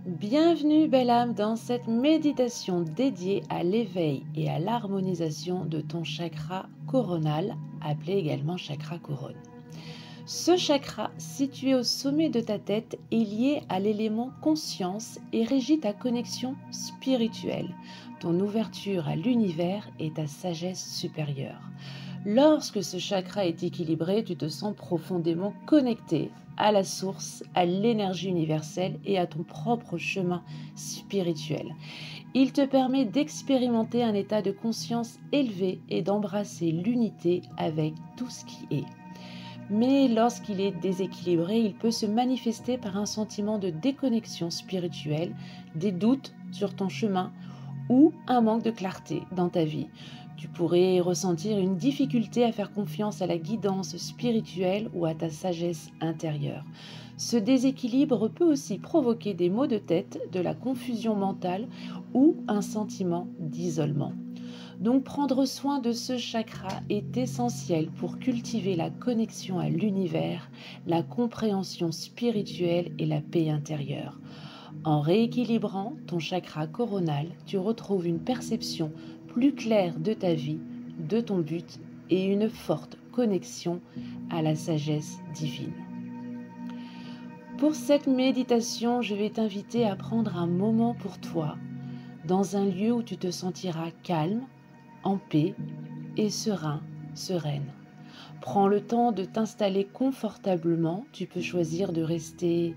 Bienvenue belle âme dans cette méditation dédiée à l'éveil et à l'harmonisation de ton chakra coronal, appelé également chakra couronne. Ce chakra, situé au sommet de ta tête, est lié à l'élément conscience et régit ta connexion spirituelle, ton ouverture à l'univers et ta sagesse supérieure. Lorsque ce chakra est équilibré, tu te sens profondément connecté à la source, à l'énergie universelle et à ton propre chemin spirituel. Il te permet d'expérimenter un état de conscience élevé et d'embrasser l'unité avec tout ce qui est. Mais lorsqu'il est déséquilibré, il peut se manifester par un sentiment de déconnexion spirituelle, des doutes sur ton chemin ou un manque de clarté dans ta vie. Tu pourrais ressentir une difficulté à faire confiance à la guidance spirituelle ou à ta sagesse intérieure. Ce déséquilibre peut aussi provoquer des maux de tête, de la confusion mentale ou un sentiment d'isolement. Donc prendre soin de ce chakra est essentiel pour cultiver la connexion à l'univers, la compréhension spirituelle et la paix intérieure. En rééquilibrant ton chakra coronal, tu retrouves une perception plus claire de ta vie, de ton but et une forte connexion à la sagesse divine. Pour cette méditation, je vais t'inviter à prendre un moment pour toi, dans un lieu où tu te sentiras calme, en paix et sereine. Prends le temps de t'installer confortablement. Tu peux choisir de rester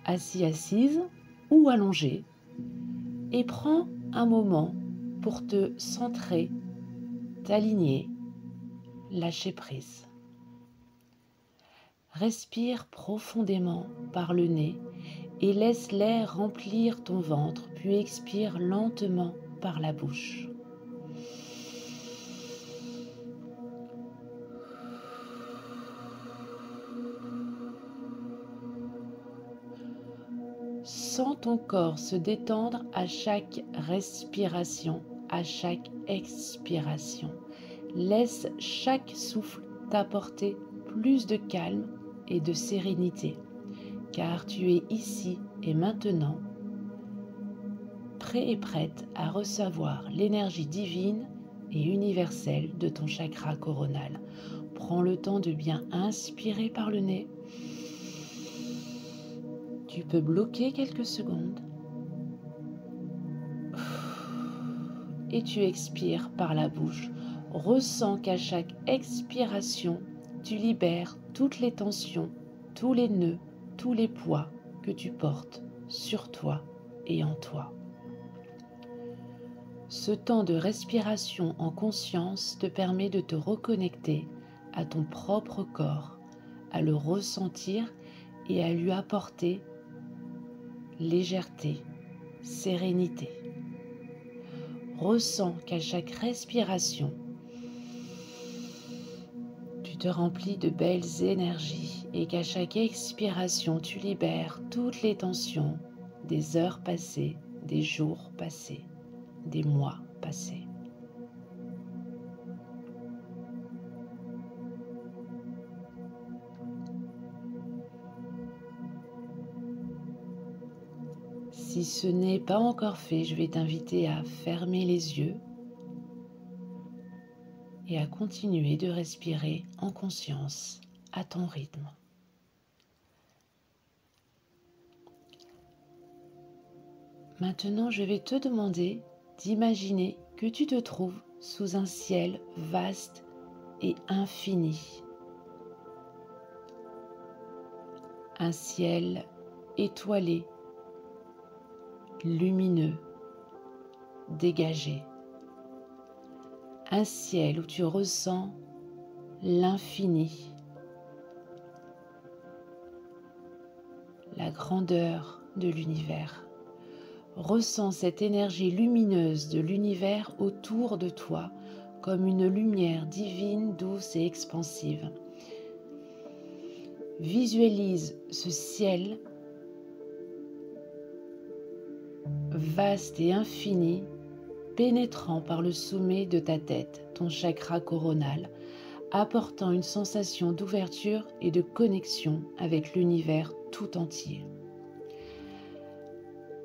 assise ou allongé. Et prends un moment pour te centrer, t'aligner, lâcher prise. Respire profondément par le nez et laisse l'air remplir ton ventre, puis expire lentement par la bouche. Sens ton corps se détendre à chaque respiration, à chaque expiration. Laisse chaque souffle t'apporter plus de calme et de sérénité, car tu es ici et maintenant, prêt et prête à recevoir l'énergie divine et universelle de ton chakra coronal. Prends le temps de bien inspirer par le nez. Tu peux bloquer quelques secondes et tu expires par la bouche. Ressens qu'à chaque expiration, tu libères toutes les tensions, tous les nœuds, tous les poids que tu portes sur toi et en toi. Ce temps de respiration en conscience te permet de te reconnecter à ton propre corps, à le ressentir et à lui apporter légèreté, sérénité. Ressens qu'à chaque respiration, tu te remplis de belles énergies et qu'à chaque expiration, tu libères toutes les tensions des heures passées, des jours passés, des mois passés. Si ce n'est pas encore fait, je vais t'inviter à fermer les yeux et à continuer de respirer en conscience à ton rythme. Maintenant, je vais te demander d'imaginer que tu te trouves sous un ciel vaste et infini. Un ciel étoilé, lumineux, dégagé. Un ciel où tu ressens l'infini, la grandeur de l'univers. Ressens cette énergie lumineuse de l'univers autour de toi comme une lumière divine, douce et expansive. Visualise ce ciel vaste et infini, pénétrant par le sommet de ta tête, ton chakra coronal, apportant une sensation d'ouverture et de connexion avec l'univers tout entier.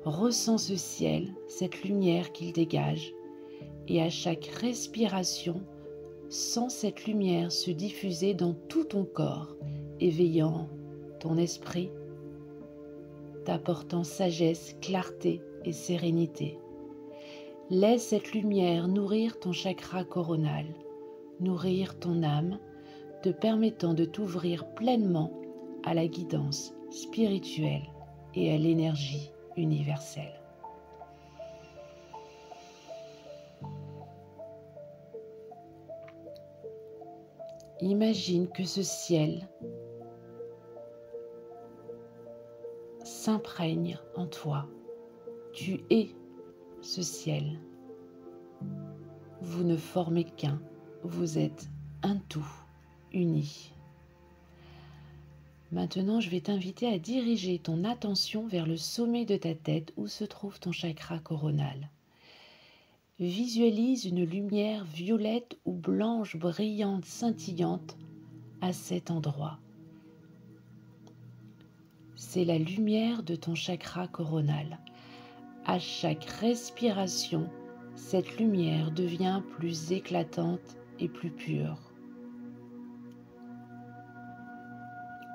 Ressens ce ciel, cette lumière qu'il dégage, et à chaque respiration, sens cette lumière se diffuser dans tout ton corps, éveillant ton esprit, t'apportant sagesse, clarté et sérénité. Laisse cette lumière nourrir ton chakra coronal, nourrir ton âme, te permettant de t'ouvrir pleinement à la guidance spirituelle et à l'énergie universelle. Imagine que ce ciel s'imprègne en toi. Tu es ce ciel. Vous ne formez qu'un, vous êtes un tout, uni. Maintenant, je vais t'inviter à diriger ton attention vers le sommet de ta tête où se trouve ton chakra coronal. Visualise une lumière violette ou blanche brillante, scintillante à cet endroit. C'est la lumière de ton chakra coronal. À chaque respiration, cette lumière devient plus éclatante et plus pure.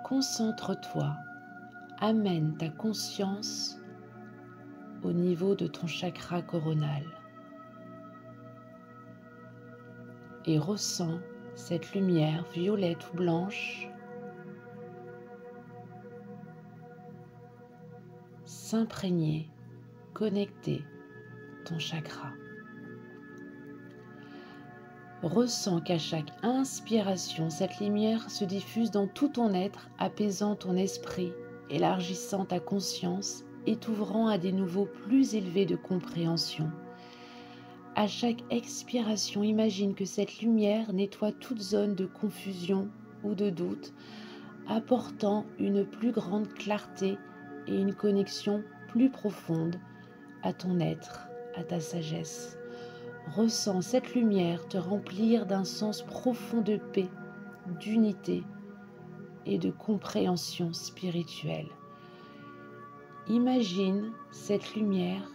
Concentre-toi, amène ta conscience au niveau de ton chakra coronal et ressens cette lumière violette ou blanche s'imprégner, connecter ton chakra. Ressens qu'à chaque inspiration, cette lumière se diffuse dans tout ton être, apaisant ton esprit, élargissant ta conscience et t'ouvrant à des niveaux plus élevés de compréhension. À chaque expiration, imagine que cette lumière nettoie toute zone de confusion ou de doute, apportant une plus grande clarté et une connexion plus profonde à ton être, à ta sagesse. Ressens cette lumière te remplir d'un sens profond de paix, d'unité et de compréhension spirituelle. Imagine cette lumière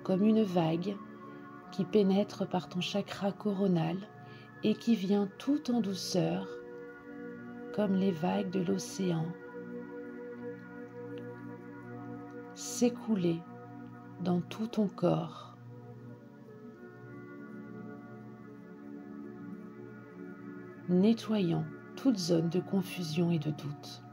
comme une vague qui pénètre par ton chakra coronal et qui vient tout en douceur, comme les vagues de l'océan, s'écouler dans tout ton corps. Nettoyant toute zone de confusion et de doute.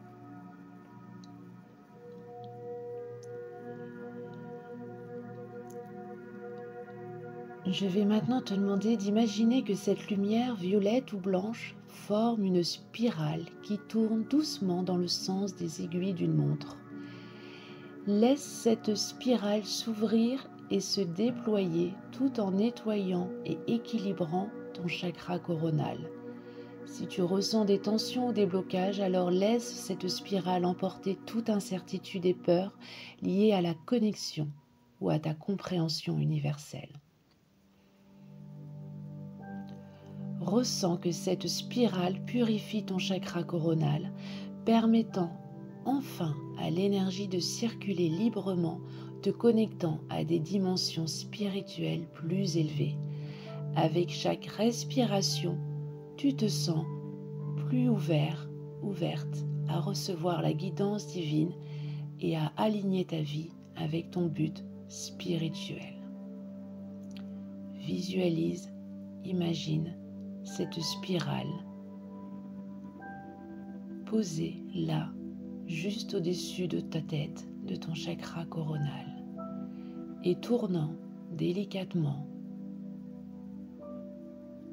Je vais maintenant te demander d'imaginer que cette lumière violette ou blanche forme une spirale qui tourne doucement dans le sens des aiguilles d'une montre. Laisse cette spirale s'ouvrir et se déployer tout en nettoyant et équilibrant ton chakra coronal. Si tu ressens des tensions ou des blocages, alors laisse cette spirale emporter toute incertitude et peur liées à la connexion ou à ta compréhension universelle. Ressens que cette spirale purifie ton chakra coronal, permettant enfin à l'énergie de circuler librement, te connectant à des dimensions spirituelles plus élevées. Avec chaque respiration, tu te sens plus ouvert, ouverte à recevoir la guidance divine et à aligner ta vie avec ton but spirituel. Visualise, imagine cette spirale posée là, juste au-dessus de ta tête, de ton chakra coronal, et tournant délicatement,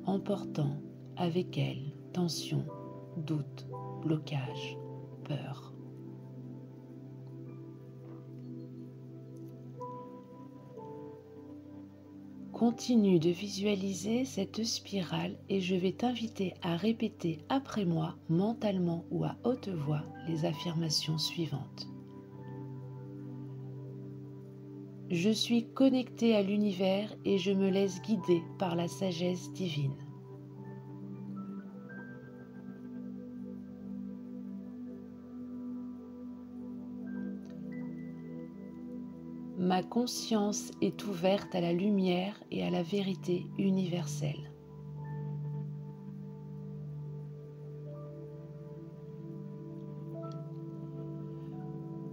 emportant avec elle tension, doute, blocage, peur. Continue de visualiser cette spirale et je vais t'inviter à répéter après moi, mentalement ou à haute voix, les affirmations suivantes. Je suis connecté à l'univers et je me laisse guider par la sagesse divine. Ma conscience est ouverte à la lumière et à la vérité universelle.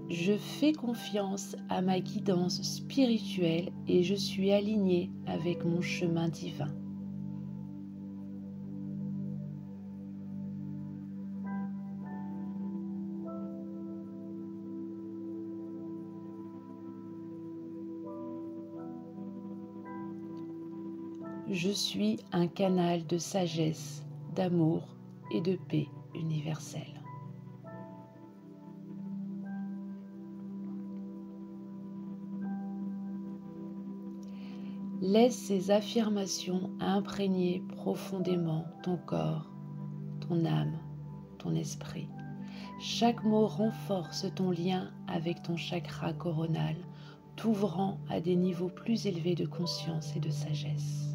Je fais confiance à ma guidance spirituelle et je suis alignée avec mon chemin divin. Je suis un canal de sagesse, d'amour et de paix universelle. Laisse ces affirmations imprégner profondément ton corps, ton âme, ton esprit. Chaque mot renforce ton lien avec ton chakra coronal, t'ouvrant à des niveaux plus élevés de conscience et de sagesse.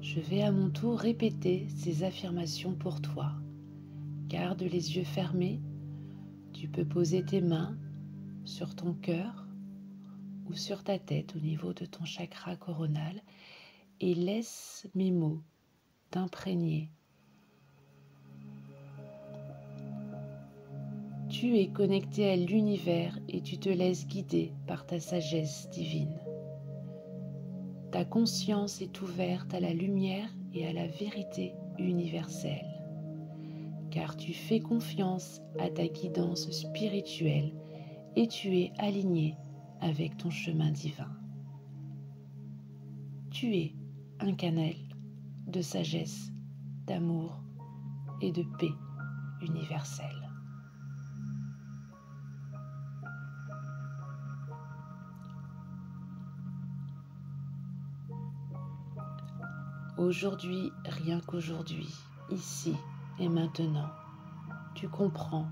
Je vais à mon tour répéter ces affirmations pour toi. Garde les yeux fermés. Tu peux poser tes mains sur ton cœur ou sur ta tête au niveau de ton chakra coronal et laisse mes mots t'imprégner. Tu es connecté à l'univers et tu te laisses guider par ta sagesse divine. Ta conscience est ouverte à la lumière et à la vérité universelle, car tu fais confiance à ta guidance spirituelle et tu es aligné avec ton chemin divin. Tu es un canal de sagesse, d'amour et de paix universelle. Aujourd'hui, rien qu'aujourd'hui, ici et maintenant, tu comprends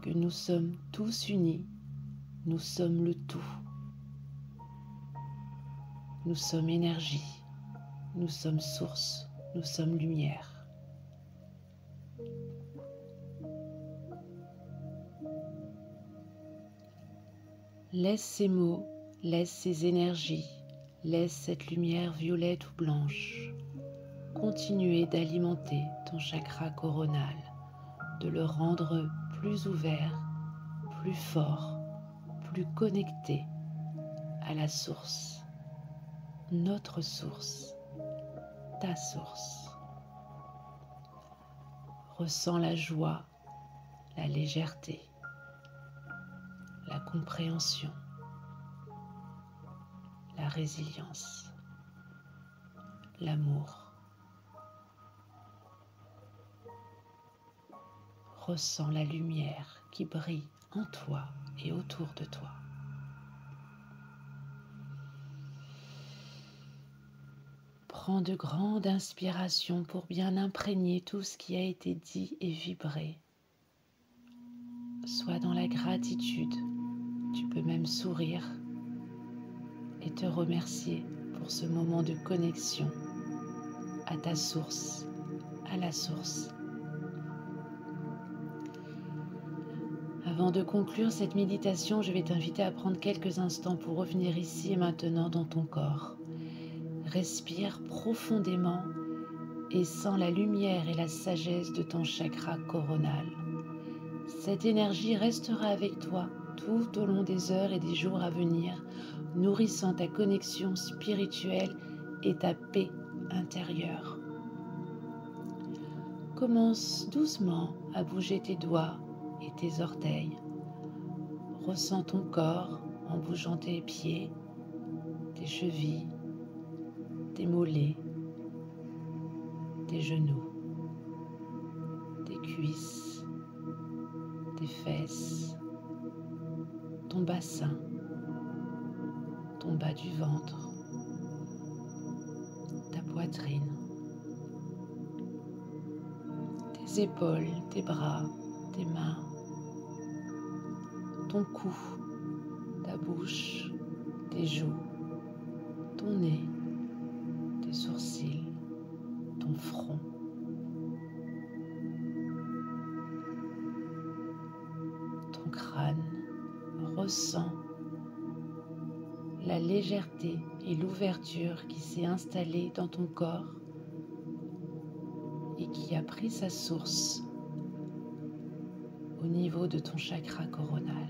que nous sommes tous unis, nous sommes le tout. Nous sommes énergie, nous sommes source, nous sommes lumière. Laisse ces mots, laisse ces énergies, laisse cette lumière violette ou blanche continuer d'alimenter ton chakra coronal, de le rendre plus ouvert, plus fort, plus connecté à la source, notre source, ta source. Ressens la joie, la légèreté, la compréhension, la résilience, l'amour. Ressens la lumière qui brille en toi et autour de toi. Prends de grandes inspirations pour bien imprégner tout ce qui a été dit et vibré. Sois dans la gratitude, tu peux même sourire et te remercier pour ce moment de connexion à ta source, à la source. Avant de conclure cette méditation, je vais t'inviter à prendre quelques instants pour revenir ici et maintenant dans ton corps. Respire profondément et sens la lumière et la sagesse de ton chakra coronal. Cette énergie restera avec toi tout au long des heures et des jours à venir, nourrissant ta connexion spirituelle et ta paix intérieure. Commence doucement à bouger tes doigts et tes orteils. Ressens ton corps en bougeant tes pieds, tes chevilles, tes mollets, tes genoux, tes cuisses, tes fesses, ton bassin, ton bas du ventre, ta poitrine, tes épaules, tes bras, tes mains, ton cou, ta bouche, tes joues, ton nez, tes sourcils, ton front. ton crâne, ressens la légèreté et l'ouverture qui s'est installée dans ton corps et qui a pris sa source au niveau de ton chakra coronal.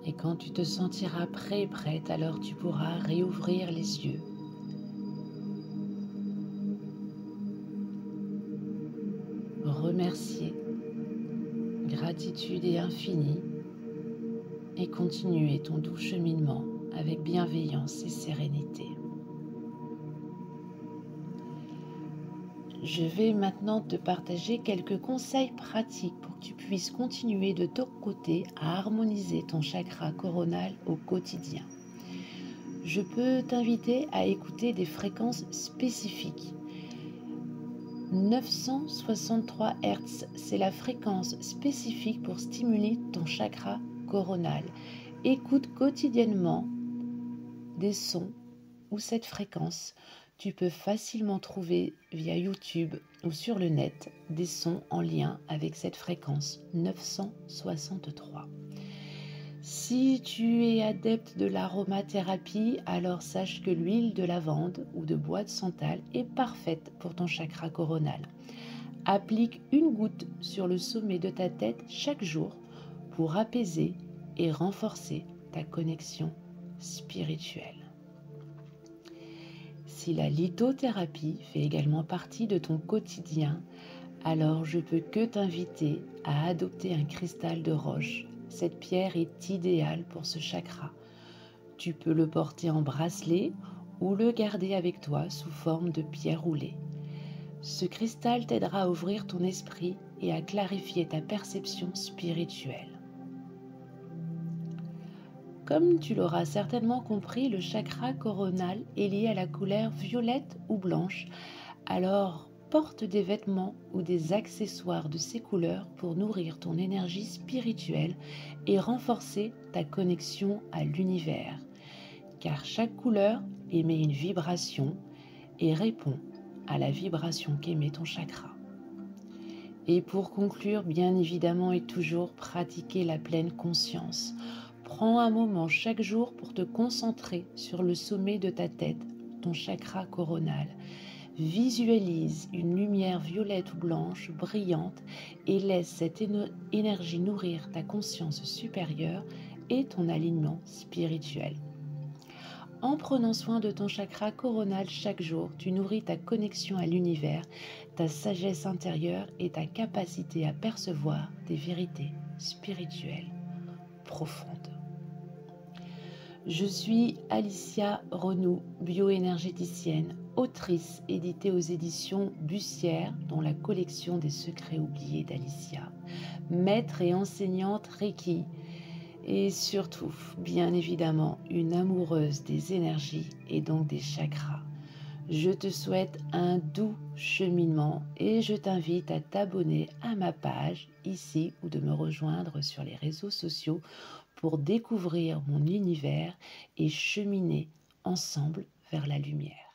Et quand tu te sentiras prêt et prête, alors tu pourras réouvrir les yeux. Remercier, gratitude et infinie, et continuer ton doux cheminement avec bienveillance et sérénité. Je vais maintenant te partager quelques conseils pratiques pour que tu puisses continuer de ton côté à harmoniser ton chakra coronal au quotidien. Je peux t'inviter à écouter des fréquences spécifiques. 963 Hz, c'est la fréquence spécifique pour stimuler ton chakra coronal. Écoute quotidiennement des sons ou cette fréquence. Tu peux facilement trouver via YouTube ou sur le net des sons en lien avec cette fréquence 963. Si tu es adepte de l'aromathérapie, alors sache que l'huile de lavande ou de bois de santal est parfaite pour ton chakra coronal. Applique une goutte sur le sommet de ta tête chaque jour pour apaiser et renforcer ta connexion spirituelle. Si la lithothérapie fait également partie de ton quotidien, alors je peux que t'inviter à adopter un cristal de roche. Cette pierre est idéale pour ce chakra. Tu peux le porter en bracelet ou le garder avec toi sous forme de pierre roulée. Ce cristal t'aidera à ouvrir ton esprit et à clarifier ta perception spirituelle. Comme tu l'auras certainement compris, le chakra coronal est lié à la couleur violette ou blanche. Alors, porte des vêtements ou des accessoires de ces couleurs pour nourrir ton énergie spirituelle et renforcer ta connexion à l'univers. Car chaque couleur émet une vibration et répond à la vibration qu'émet ton chakra. Et pour conclure, bien évidemment et toujours, pratiquer la pleine conscience. Prends un moment chaque jour pour te concentrer sur le sommet de ta tête, ton chakra coronal. Visualise une lumière violette ou blanche brillante et laisse cette énergie nourrir ta conscience supérieure et ton alignement spirituel. En prenant soin de ton chakra coronal chaque jour, tu nourris ta connexion à l'univers, ta sagesse intérieure et ta capacité à percevoir des vérités spirituelles profondes. Je suis Alicia Renou, bioénergéticienne, autrice éditée aux éditions Bussière, dont la collection des secrets oubliés d'Alicia, maître et enseignante Reiki, et surtout, bien évidemment, une amoureuse des énergies et donc des chakras. Je te souhaite un doux cheminement et je t'invite à t'abonner à ma page ici ou de me rejoindre sur les réseaux sociaux pour découvrir mon univers et cheminer ensemble vers la lumière.